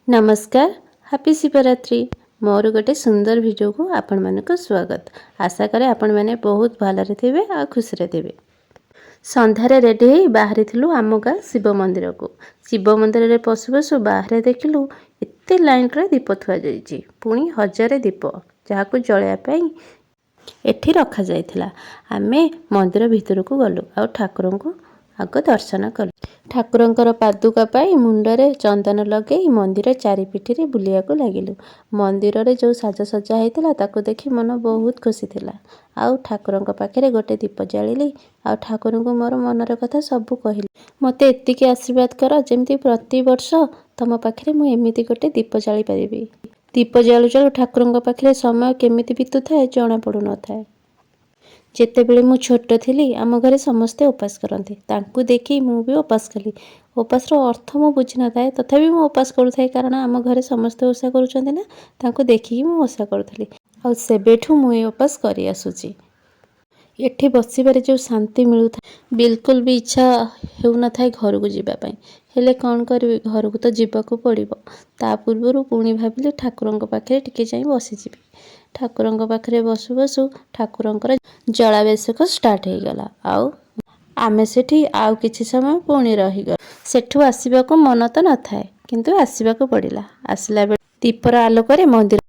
नमस्कार हैप्पी शिवरात्रि मोर गोटे सुंदर वीडियो को आपण मानक स्वागत। आशा करे आपण माने बहुत भलरे थे आ खुशी रे थे। संध्यारे रेडी हो बाहरी थिलु आम गाँ शिव मंदिर को। शिव मंदिर रे पशु पशु बाहर देखिलु एते लाइन रे दीप थुआ जाइछि, पुणी हजार दीप जहाँ को जलाया पाई एठी रखा जाइथिला। आमे मंदिर भितर को गलु आ ठाकुर को आग दर्शन कलु। ठाकुरंकर पादुका पाई मुंडरे चंदन लगे मंदिर चारिपिठी बुलिया को लगिलु। मंदिर रे जो साजसज्जा होता ताको देखि मन बहुत खुशी थिला। आउ ठाकुरंक पाखे गोटे दीप जाली आ ठाकुर को मोर मनर कथा सबू कहली। मते एतिकी आशीर्वाद कर जेमती प्रति वर्ष तम पाखे मु एमिति गोटे दीप जाली पारिबी। दीप जालु जालु ठाकुरंक पाखे समय केमिति बीतु थाए जणा पडु न थाए। जेतेबेले मु छोट थिली आम घरे समस्ते उपास करते, तांकु देखी मु भी उपास कली। उपास अर्थ मु बुझी न थाए, तथापि मु उपास करुथाए कारण आम घरे समस्ते ओषा करुछन्ते ना, तांकु देखी मु ओषा करुथली। आ सेबेठु मु ए उपास करि आसुची। एठी बसिबारे जो शांति मिलुथा बिल्कुल भी इच्छा हेउ न थाए घर को जीवा पई। हेले कौन करी, घर को तो जीवाको पड़िबो। ता पूर्वरु पुणी भाबिली ठाकुरंक पाखे टिके जाई बसी जीवी। ठाकुरंक पाखे बसु बसु ठाकुरंकर जलाभिषेक स्टार्ट हो गला। आउ आमे सेठी आउ किछि समय पुणी रहीगल। सेठु आसीबाको मन तो न थाए, किंतु आसीबाको पड़िला। आसिला बेले दीपर आलोकरे मंदिर